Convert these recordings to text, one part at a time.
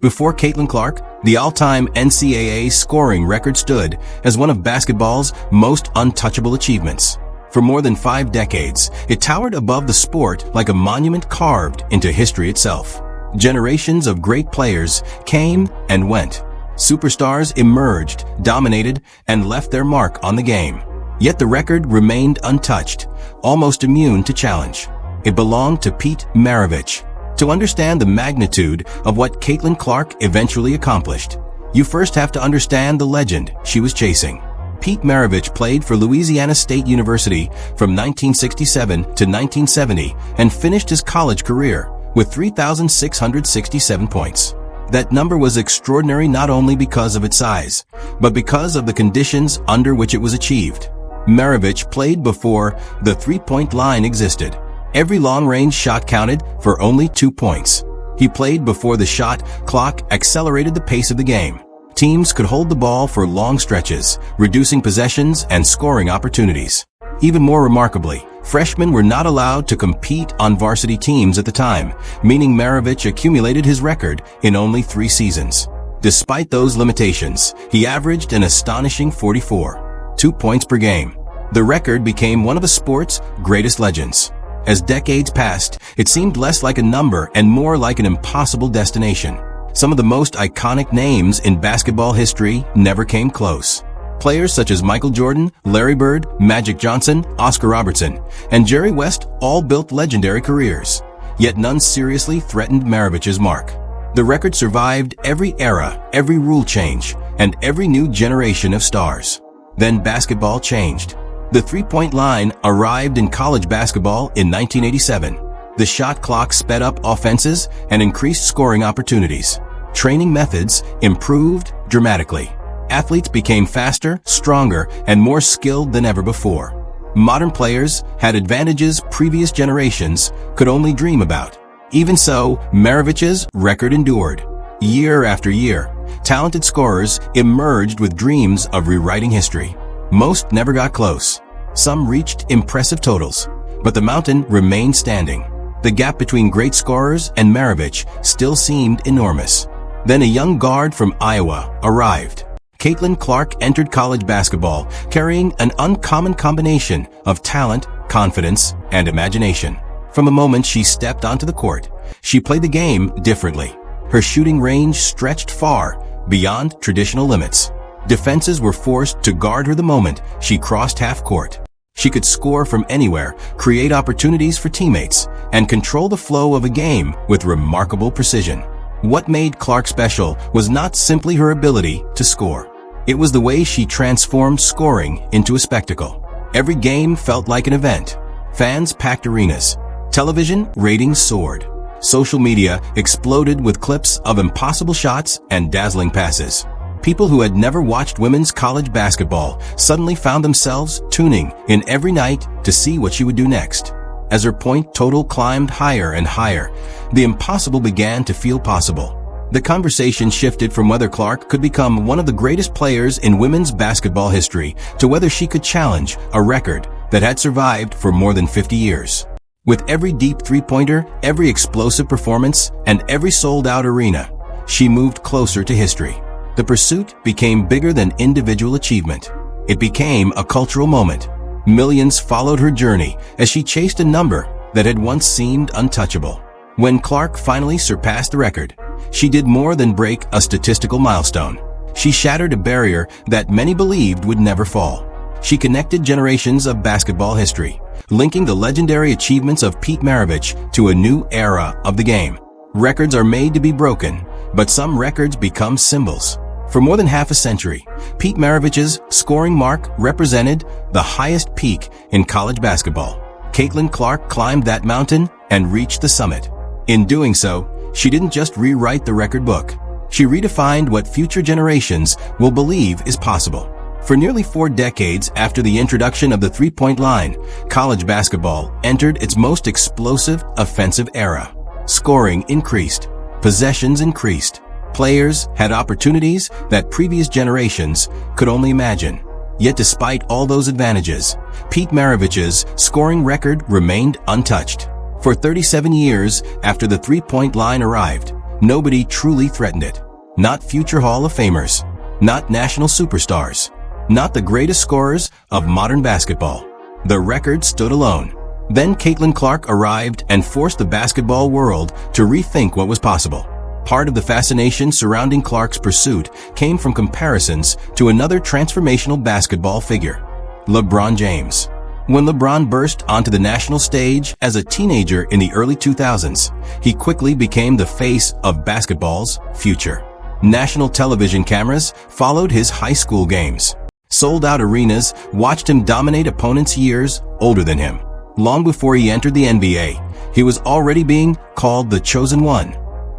Before Caitlin Clark, the all-time NCAA scoring record stood as one of basketball's most untouchable achievements. For more than 5 decades, it towered above the sport like a monument carved into history itself. Generations of great players came and went. Superstars emerged, dominated, and left their mark on the game. Yet the record remained untouched, almost immune to challenge. It belonged to Pete Maravich. To understand the magnitude of what Caitlin Clark eventually accomplished, you first have to understand the legend she was chasing. Pete Maravich played for Louisiana State University from 1967 to 1970 and finished his college career with 3,667 points. That number was extraordinary not only because of its size, but because of the conditions under which it was achieved. Maravich played before the three-point line existed. Every long-range shot counted for only 2 points. He played before the shot clock accelerated the pace of the game. Teams could hold the ball for long stretches, reducing possessions and scoring opportunities. Even more remarkably, freshmen were not allowed to compete on varsity teams at the time, meaning Maravich accumulated his record in only 3 seasons. Despite those limitations, he averaged an astonishing 44.2 points per game. The record became one of the sport's greatest legends. As decades passed, it seemed less like a number and more like an impossible destination. Some of the most iconic names in basketball history never came close. Players such as Michael Jordan, Larry Bird, Magic Johnson, Oscar Robertson, and Jerry West all built legendary careers. Yet none seriously threatened Maravich's mark. The record survived every era, every rule change, and every new generation of stars. Then basketball changed. The three-point line arrived in college basketball in 1987. The shot clock sped up offenses and increased scoring opportunities. Training methods improved dramatically. Athletes became faster, stronger, and more skilled than ever before. Modern players had advantages previous generations could only dream about. Even so, Maravich's record endured. Year after year, talented scorers emerged with dreams of rewriting history. Most never got close. Some reached impressive totals, but the mountain remained standing. The gap between great scorers and Maravich still seemed enormous. Then a young guard from Iowa arrived. Caitlin Clark entered college basketball carrying an uncommon combination of talent, confidence, and imagination. From the moment she stepped onto the court, she played the game differently. Her shooting range stretched far beyond traditional limits. Defenses were forced to guard her the moment she crossed half court. She could score from anywhere, create opportunities for teammates, and control the flow of a game with remarkable precision. What made Clark special was not simply her ability to score. It was the way she transformed scoring into a spectacle. Every game felt like an event. Fans packed arenas. Television ratings soared. Social media exploded with clips of impossible shots and dazzling passes. People who had never watched women's college basketball suddenly found themselves tuning in every night to see what she would do next. As her point total climbed higher and higher, the impossible began to feel possible. The conversation shifted from whether Clark could become one of the greatest players in women's basketball history to whether she could challenge a record that had survived for more than 50 years. With every deep three-pointer, every explosive performance, and every sold-out arena, she moved closer to history. The pursuit became bigger than individual achievement. It became a cultural moment. Millions followed her journey as she chased a number that had once seemed untouchable. When Clark finally surpassed the record, she did more than break a statistical milestone. She shattered a barrier that many believed would never fall. She connected generations of basketball history, linking the legendary achievements of Pete Maravich to a new era of the game. Records are made to be broken, but some records become symbols. For more than half a century, Pete Maravich's scoring mark represented the highest peak in college basketball. Caitlin Clark climbed that mountain and reached the summit. In doing so, she didn't just rewrite the record book. She redefined what future generations will believe is possible. For nearly 4 decades after the introduction of the three-point line, college basketball entered its most explosive offensive era. Scoring increased. Possessions increased. Players had opportunities that previous generations could only imagine. Yet despite all those advantages, Pete Maravich's scoring record remained untouched. For 37 years after the three-point line arrived, Nobody truly threatened it. Not future Hall of Famers. Not national superstars. Not the greatest scorers of modern basketball. The record stood alone. Then Caitlin Clark arrived and forced the basketball world to rethink what was possible. Part of the fascination surrounding Clark's pursuit came from comparisons to another transformational basketball figure, LeBron James. When LeBron burst onto the national stage as a teenager in the early 2000s, he quickly became the face of basketball's future. National television cameras followed his high school games. Sold-out arenas watched him dominate opponents years older than him. Long before he entered the NBA, he was already being called the chosen one.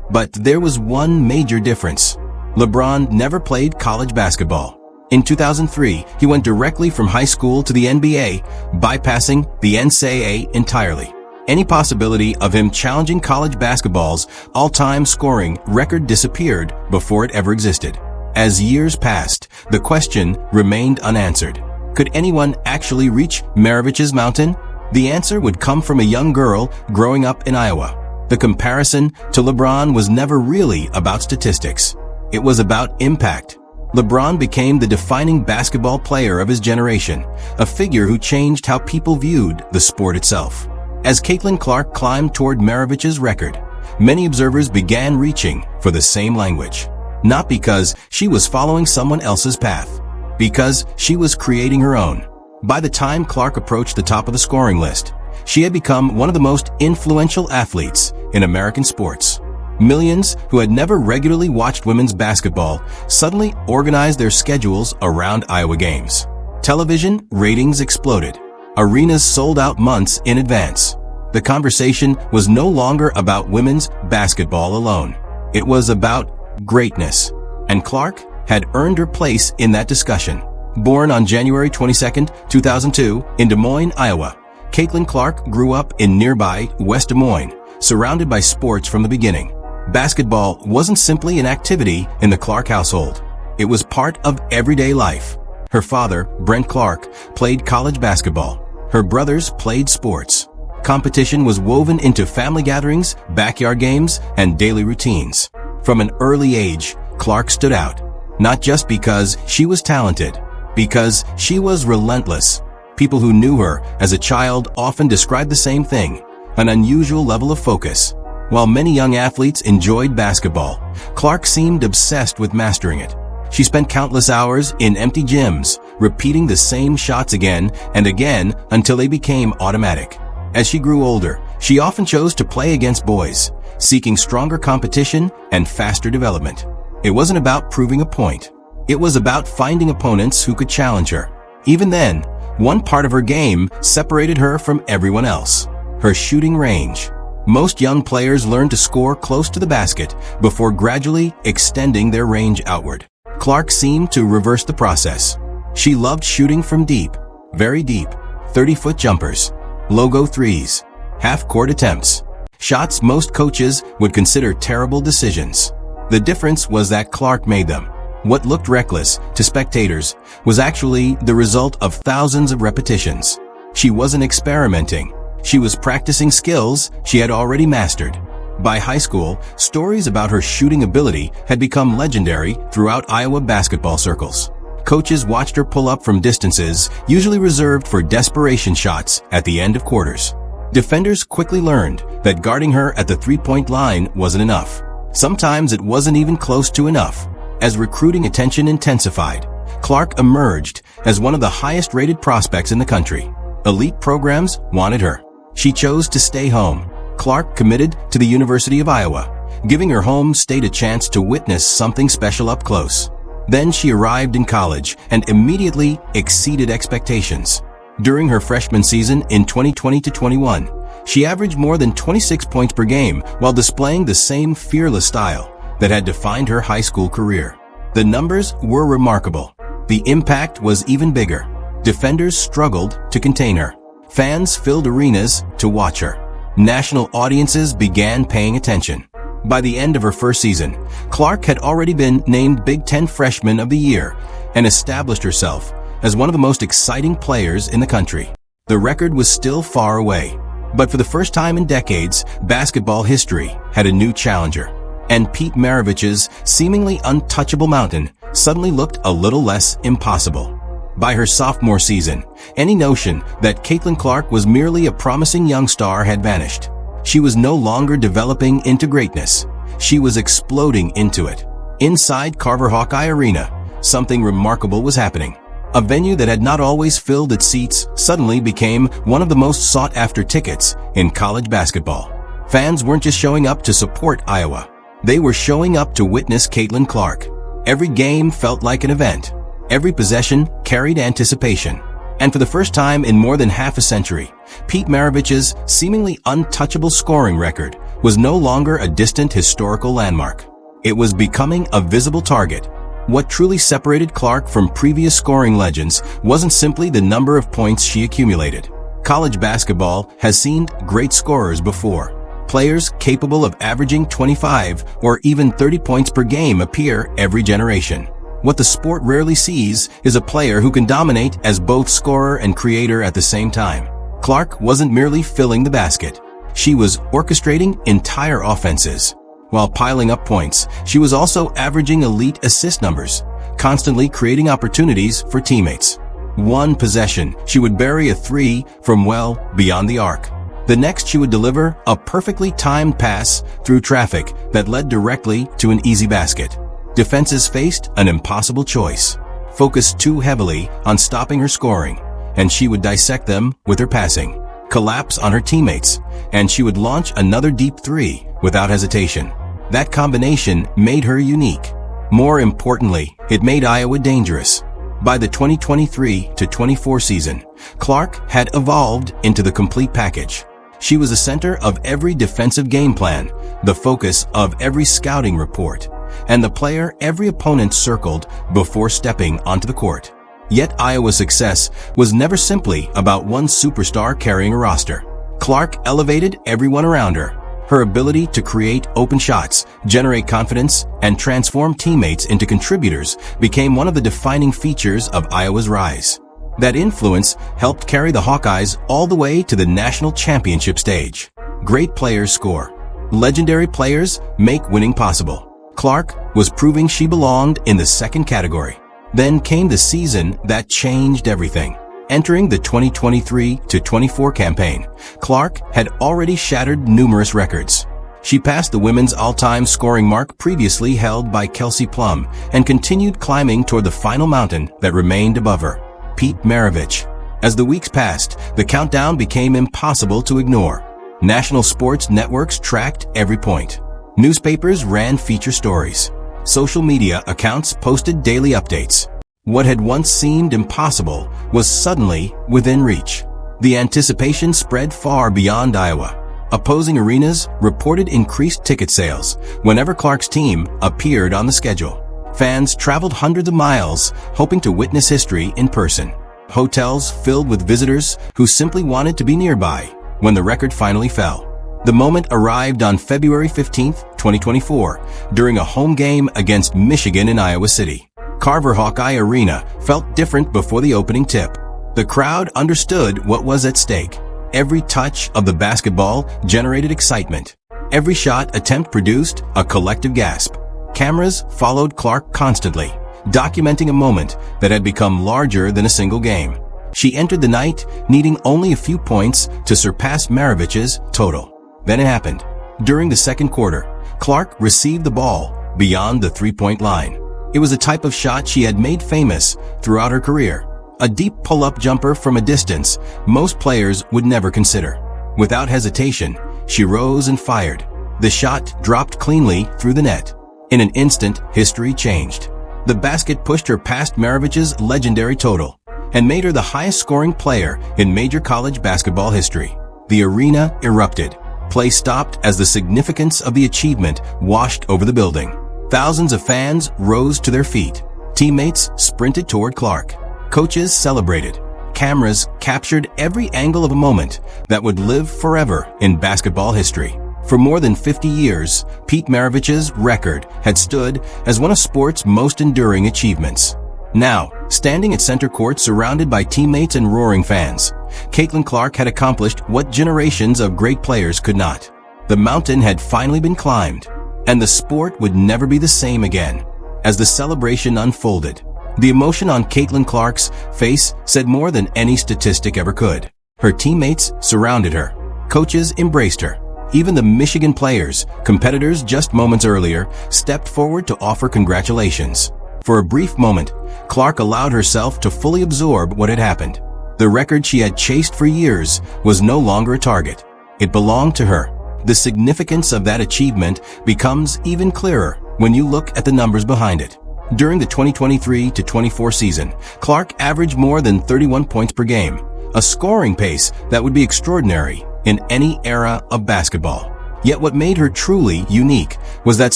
But there was one major difference. LeBron never played college basketball. In 2003, he went directly from high school to the NBA, bypassing the NCAA entirely. Any possibility of him challenging college basketball's all-time scoring record disappeared before it ever existed. As years passed, the question remained unanswered. Could anyone actually reach Maravich's mountain? The answer would come from a young girl growing up in Iowa. The comparison to LeBron was never really about statistics. It was about impact. LeBron became the defining basketball player of his generation, a figure who changed how people viewed the sport itself. As Caitlin Clark climbed toward Maravich's record, many observers began reaching for the same language. Not because she was following someone else's path, because she was creating her own. By the time Clark approached the top of the scoring list, she had become one of the most influential athletes in American sports. Millions who had never regularly watched women's basketball suddenly organized their schedules around Iowa games. Television ratings exploded. Arenas sold out months in advance. The conversation was no longer about women's basketball alone. It was about greatness. And Clark had earned her place in that discussion. Born on January 22, 2002, in Des Moines, Iowa, Caitlin Clark grew up in nearby West Des Moines, surrounded by sports from the beginning. Basketball wasn't simply an activity in the Clark household. It was part of everyday life. Her father, Brent Clark, played college basketball. Her brothers played sports. Competition was woven into family gatherings, backyard games, and daily routines. From an early age, Clark stood out, not just because she was talented, because she was relentless. People who knew her as a child often described the same thing, an unusual level of focus. While many young athletes enjoyed basketball, Clark seemed obsessed with mastering it. She spent countless hours in empty gyms, repeating the same shots again and again until they became automatic. As she grew older, she often chose to play against boys, seeking stronger competition and faster development. It wasn't about proving a point. It was about finding opponents who could challenge her. Even then, one part of her game separated her from everyone else: her shooting range. Most young players learn to score close to the basket before gradually extending their range outward. Clark seemed to reverse the process. She loved shooting from deep, very deep, 30-foot jumpers, logo threes, half-court attempts, shots most coaches would consider terrible decisions. The difference was that Clark made them. What looked reckless to spectators was actually the result of thousands of repetitions. She wasn't experimenting. She was practicing skills she had already mastered. By high school, stories about her shooting ability had become legendary throughout Iowa basketball circles. Coaches watched her pull up from distances usually reserved for desperation shots at the end of quarters. Defenders quickly learned that guarding her at the three-point line wasn't enough. Sometimes it wasn't even close to enough. As recruiting attention intensified, Clark emerged as one of the highest-rated prospects in the country. Elite programs wanted her. She chose to stay home. Clark committed to the University of Iowa, giving her home state a chance to witness something special up close. Then she arrived in college and immediately exceeded expectations. During her freshman season in 2020-21, she averaged more than 26 points per game while displaying the same fearless style that had defined her high school career. The numbers were remarkable. The impact was even bigger. Defenders struggled to contain her. Fans filled arenas to watch her. National audiences began paying attention. By the end of her first season, Clark had already been named Big Ten Freshman of the Year and established herself as one of the most exciting players in the country. The record was still far away, but for the first time in decades, basketball history had a new challenger. and Pete Maravich's seemingly untouchable mountain suddenly looked a little less impossible. By her sophomore season, any notion that Caitlin Clark was merely a promising young star had vanished. She was no longer developing into greatness. She was exploding into it. Inside Carver Hawkeye Arena, something remarkable was happening. A venue that had not always filled its seats suddenly became one of the most sought-after tickets in college basketball. Fans weren't just showing up to support Iowa. They were showing up to witness Caitlin Clark. Every game felt like an event. Every possession carried anticipation. And for the first time in more than half a century, Pete Maravich's seemingly untouchable scoring record was no longer a distant historical landmark. It was becoming a visible target. What truly separated Clark from previous scoring legends wasn't simply the number of points she accumulated. College basketball has seen great scorers before. Players capable of averaging 25 or even 30 points per game appear every generation. What the sport rarely sees is a player who can dominate as both scorer and creator at the same time. Clark wasn't merely filling the basket. She was orchestrating entire offenses. While piling up points, she was also averaging elite assist numbers, constantly creating opportunities for teammates. One possession, she would bury a three from well beyond the arc. The next, she would deliver a perfectly timed pass through traffic that led directly to an easy basket. Defenses faced an impossible choice: focus too heavily on stopping her scoring, and she would dissect them with her passing; collapse on her teammates, and she would launch another deep three without hesitation. That combination made her unique. More importantly, it made Iowa dangerous. By the 2023-24 season, Clark had evolved into the complete package. She was the center of every defensive game plan, the focus of every scouting report, and the player every opponent circled before stepping onto the court. Yet Iowa's success was never simply about one superstar carrying a roster. Clark elevated everyone around her. Her ability to create open shots, generate confidence, and transform teammates into contributors became one of the defining features of Iowa's rise. That influence helped carry the Hawkeyes all the way to the national championship stage. Great players score. Legendary players make winning possible. Clark was proving she belonged in the second category. Then came the season that changed everything. Entering the 2023-24 campaign, Clark had already shattered numerous records. She passed the women's all-time scoring mark previously held by Kelsey Plum and continued climbing toward the final mountain that remained above her: Pete Maravich. As the weeks passed, the countdown became impossible to ignore. National sports networks tracked every point. Newspapers ran feature stories. Social media accounts posted daily updates. What had once seemed impossible was suddenly within reach. The anticipation spread far beyond Iowa. Opposing arenas reported increased ticket sales whenever Clark's team appeared on the schedule. Fans traveled hundreds of miles hoping to witness history in person. Hotels filled with visitors who simply wanted to be nearby when the record finally fell. The moment arrived on February 15, 2024, during a home game against Michigan in Iowa City. Carver Hawkeye Arena felt different before the opening tip. The crowd understood what was at stake. Every touch of the basketball generated excitement. Every shot attempt produced a collective gasp. Cameras followed Clark constantly, documenting a moment that had become larger than a single game. She entered the night needing only a few points to surpass Maravich's total. Then it happened. During the second quarter, Clark received the ball beyond the three-point line. It was a type of shot she had made famous throughout her career. A deep pull-up jumper from a distance most players would never consider. Without hesitation, she rose and fired. The shot dropped cleanly through the net. In an instant, history changed. The basket pushed her past Maravich's legendary total and made her the highest-scoring player in major college basketball history. The arena erupted. Play stopped as the significance of the achievement washed over the building. Thousands of fans rose to their feet. Teammates sprinted toward Clark. Coaches celebrated. Cameras captured every angle of a moment that would live forever in basketball history. For more than 50 years, Pete Maravich's record had stood as one of sport's most enduring achievements. Now, standing at center court surrounded by teammates and roaring fans, Caitlin Clark had accomplished what generations of great players could not. The mountain had finally been climbed. and the sport would never be the same again. As the celebration unfolded, the emotion on Caitlin Clark's face said more than any statistic ever could. Her teammates surrounded her. Coaches embraced her. Even the Michigan players, competitors just moments earlier, stepped forward to offer congratulations. For a brief moment, Clark allowed herself to fully absorb what had happened. The record she had chased for years was no longer a target. It belonged to her. The significance of that achievement becomes even clearer when you look at the numbers behind it. During the 2023-24 season, Clark averaged more than 31 points per game, a scoring pace that would be extraordinary in any era of basketball. Yet what made her truly unique was that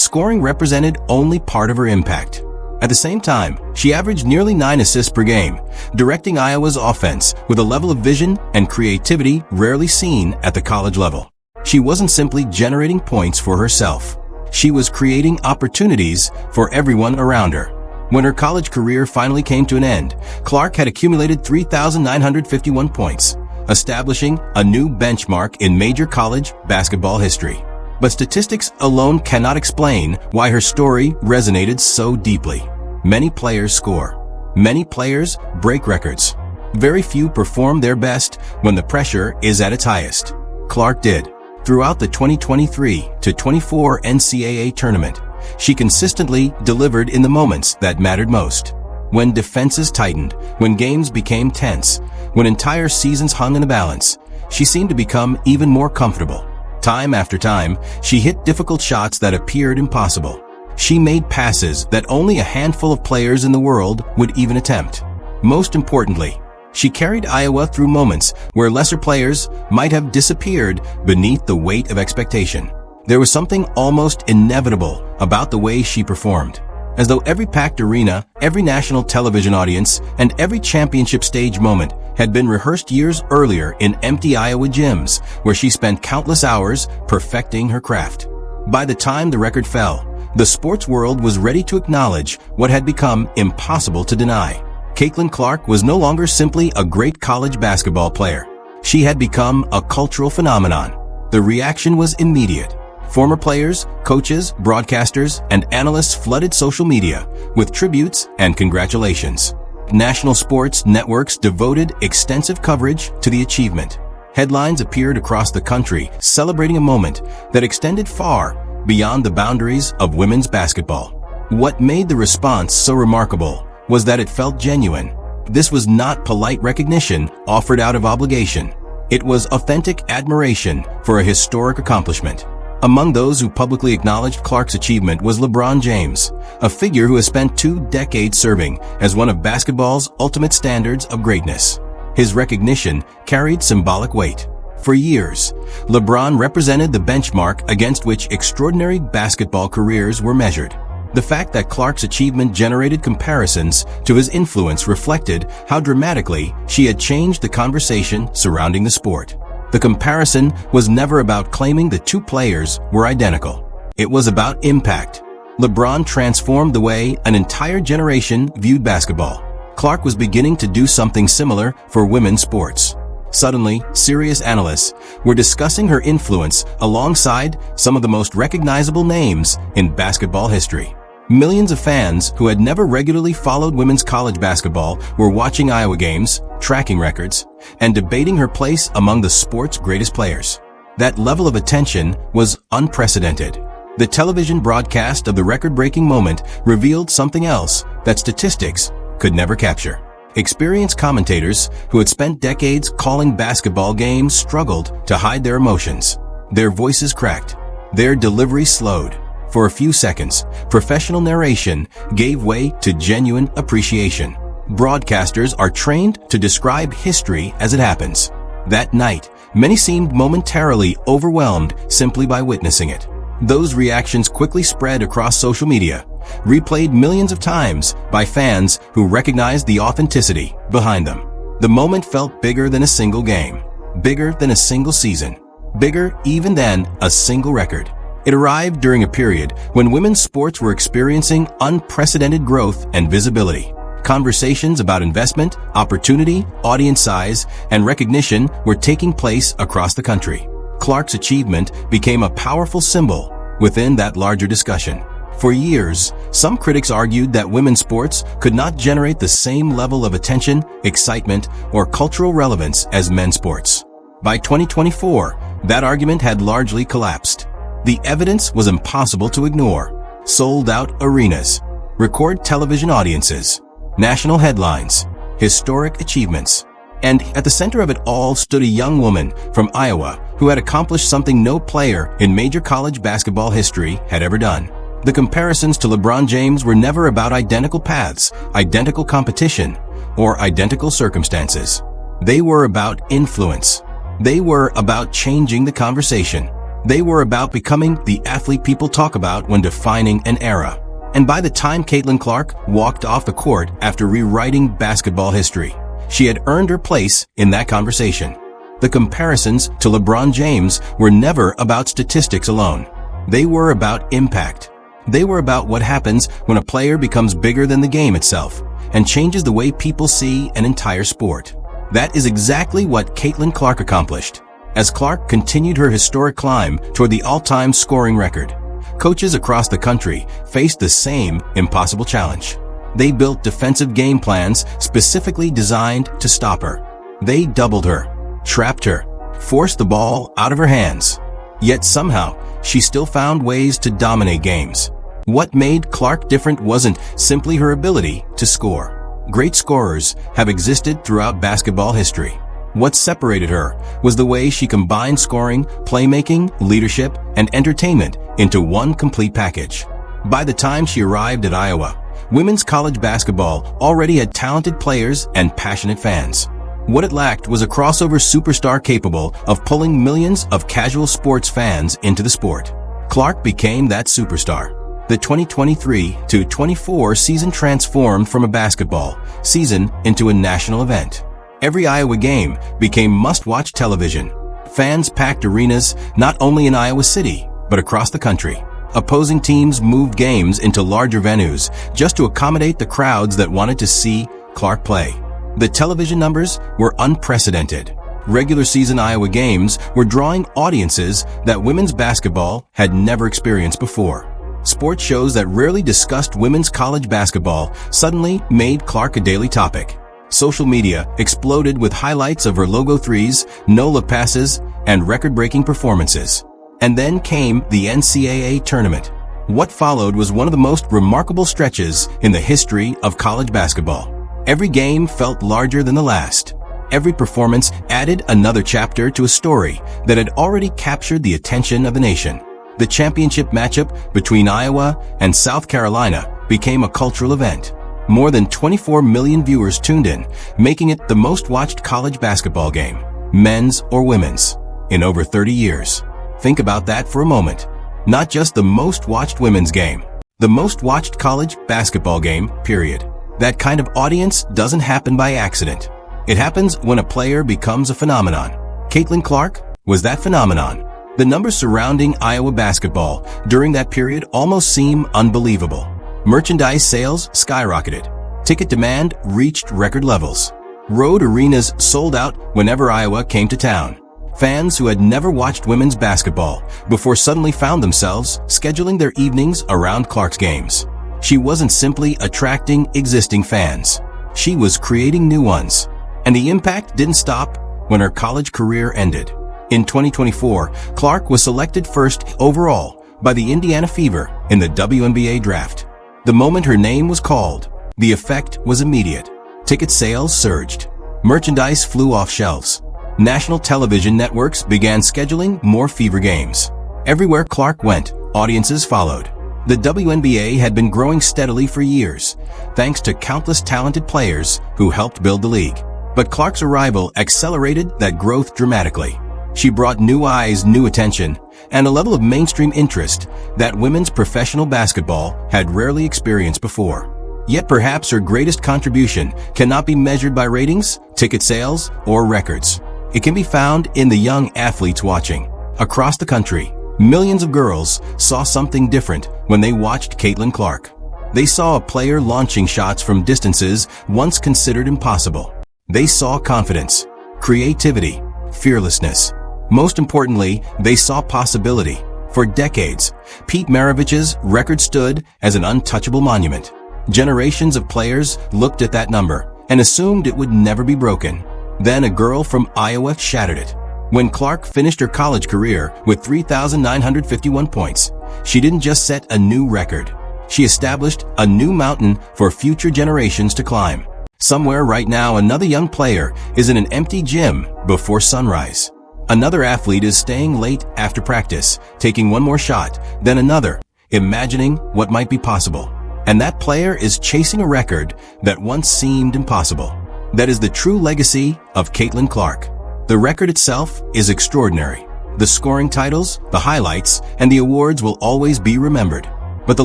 scoring represented only part of her impact. At the same time, she averaged nearly 9 assists per game, directing Iowa's offense with a level of vision and creativity rarely seen at the college level. She wasn't simply generating points for herself. She was creating opportunities for everyone around her. When her college career finally came to an end, Clark had accumulated 3,951 points, establishing a new benchmark in major college basketball history. But statistics alone cannot explain why her story resonated so deeply. Many players score. Many players break records. Very few perform their best when the pressure is at its highest. Clark did. Throughout the 2023-24 NCAA tournament, she consistently delivered in the moments that mattered most. When defenses tightened, when games became tense, when entire seasons hung in the balance, she seemed to become even more comfortable. Time after time, she hit difficult shots that appeared impossible. She made passes that only a handful of players in the world would even attempt. Most importantly, she carried Iowa through moments where lesser players might have disappeared beneath the weight of expectation. There was something almost inevitable about the way she performed. As though every packed arena, every national television audience, and every championship stage moment had been rehearsed years earlier in empty Iowa gyms, where she spent countless hours perfecting her craft. By the time the record fell, the sports world was ready to acknowledge what had become impossible to deny. Caitlin Clark was no longer simply a great college basketball player. She had become a cultural phenomenon. The reaction was immediate. Former players, coaches, broadcasters, and analysts flooded social media with tributes and congratulations. National sports networks devoted extensive coverage to the achievement. Headlines appeared across the country celebrating a moment that extended far beyond the boundaries of women's basketball. What made the response so remarkable was that it felt genuine. This was not polite recognition offered out of obligation. It was authentic admiration for a historic accomplishment. Among those who publicly acknowledged Clark's achievement was LeBron James, a figure who has spent 2 decades serving as one of basketball's ultimate standards of greatness. His recognition carried symbolic weight. For years, LeBron represented the benchmark against which extraordinary basketball careers were measured. The fact that Clark's achievement generated comparisons to his influence reflected how dramatically she had changed the conversation surrounding the sport. The comparison was never about claiming the 2 players were identical. It was about impact. LeBron transformed the way an entire generation viewed basketball. Clark was beginning to do something similar for women's sports. Suddenly, serious analysts were discussing her influence alongside some of the most recognizable names in basketball history. Millions of fans who had never regularly followed women's college basketball were watching Iowa games, tracking records, and debating her place among the sport's greatest players. That level of attention was unprecedented. The television broadcast of the record-breaking moment revealed something else that statistics could never capture. Experienced commentators who had spent decades calling basketball games struggled to hide their emotions. Their voices cracked. Their delivery slowed. For a few seconds, professional narration gave way to genuine appreciation. Broadcasters are trained to describe history as it happens. That night, many seemed momentarily overwhelmed simply by witnessing it. Those reactions quickly spread across social media, replayed millions of times by fans who recognized the authenticity behind them. The moment felt bigger than a single game, bigger than a single season, bigger even than a single record. It arrived during a period when women's sports were experiencing unprecedented growth and visibility. Conversations about investment, opportunity, audience size, and recognition were taking place across the country. Clark's achievement became a powerful symbol, within that larger discussion. For years, some critics argued that women's sports could not generate the same level of attention, excitement, or cultural relevance as men's sports. By 2024, that argument had largely collapsed. The evidence was impossible to ignore. Sold-out arenas, record television audiences, national headlines, historic achievements. And at the center of it all stood a young woman from Iowa who had accomplished something no player in major college basketball history had ever done. The comparisons to LeBron James were never about identical paths, identical competition, or identical circumstances. They were about influence. They were about changing the conversation. They were about becoming the athlete people talk about when defining an era. And by the time Caitlin Clark walked off the court after rewriting basketball history, she had earned her place in that conversation. The comparisons to LeBron James were never about statistics alone. They were about impact. They were about what happens when a player becomes bigger than the game itself and changes the way people see an entire sport. That is exactly what Caitlin Clark accomplished. As Clark continued her historic climb toward the all-time scoring record, coaches across the country faced the same impossible challenge. They built defensive game plans specifically designed to stop her. They doubled her, trapped her, forced the ball out of her hands. Yet somehow, she still found ways to dominate games. What made Clark different wasn't simply her ability to score. Great scorers have existed throughout basketball history. What separated her was the way she combined scoring, playmaking, leadership, and entertainment into one complete package. By the time she arrived at Iowa, women's college basketball already had talented players and passionate fans. What it lacked was a crossover superstar capable of pulling millions of casual sports fans into the sport. Clark became that superstar. The 2023-24 season transformed from a basketball season into a national event. Every Iowa game became must-watch television. Fans packed arenas not only in Iowa City, but across the country. Opposing teams moved games into larger venues just to accommodate the crowds that wanted to see Clark play. The television numbers were unprecedented. Regular season Iowa games were drawing audiences that women's basketball had never experienced before. Sports shows that rarely discussed women's college basketball suddenly made Clark a daily topic. Social media exploded with highlights of her logo threes, no-look passes, and record-breaking performances. And then came the NCAA tournament. What followed was one of the most remarkable stretches in the history of college basketball. Every game felt larger than the last. Every performance added another chapter to a story that had already captured the attention of the nation. The championship matchup between Iowa and South Carolina became a cultural event. More than 24 million viewers tuned in, making it the most watched college basketball game, men's or women's, in over 30 years. Think about that for a moment. Not just the most watched women's game, the most watched college basketball game, period. That kind of audience doesn't happen by accident. It happens when a player becomes a phenomenon. Caitlin Clark was that phenomenon. The numbers surrounding Iowa basketball during that period almost seem unbelievable. Merchandise sales skyrocketed. Ticket demand reached record levels. Road arenas sold out whenever Iowa came to town. Fans who had never watched women's basketball before suddenly found themselves scheduling their evenings around Clark's games. She wasn't simply attracting existing fans. She was creating new ones. And the impact didn't stop when her college career ended. In 2024, Clark was selected first overall by the Indiana Fever in the WNBA draft. The moment her name was called, the effect was immediate. Ticket sales surged. Merchandise flew off shelves. National television networks began scheduling more Fever games. Everywhere Clark went, audiences followed. The WNBA had been growing steadily for years, thanks to countless talented players who helped build the league. But Clark's arrival accelerated that growth dramatically. She brought new eyes, new attention, and a level of mainstream interest that women's professional basketball had rarely experienced before. Yet perhaps her greatest contribution cannot be measured by ratings, ticket sales, or records. It can be found in the young athletes watching. Across the country, millions of girls saw something different when they watched Caitlin Clark. They saw a player launching shots from distances once considered impossible. They saw confidence, creativity, fearlessness. Most importantly, they saw possibility. For decades, Pete Maravich's record stood as an untouchable monument. Generations of players looked at that number and assumed it would never be broken. Then a girl from Iowa shattered it. When Clark finished her college career with 3,951 points, she didn't just set a new record. She established a new mountain for future generations to climb. Somewhere right now, another young player is in an empty gym before sunrise. Another athlete is staying late after practice, taking one more shot, then another, imagining what might be possible. And that player is chasing a record that once seemed impossible. That is the true legacy of Caitlin Clark. The record itself is extraordinary. The scoring titles, the highlights, and the awards will always be remembered. But the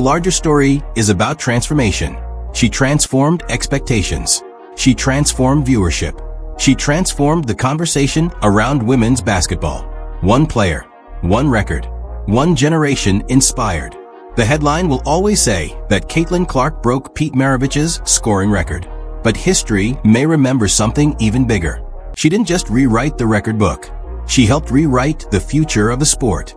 larger story is about transformation. She transformed expectations. She transformed viewership. She transformed the conversation around women's basketball. One player, one record, one generation inspired. The headline will always say that Caitlin Clark broke Pete Maravich's scoring record. But history may remember something even bigger. She didn't just rewrite the record book. She helped rewrite the future of the sport.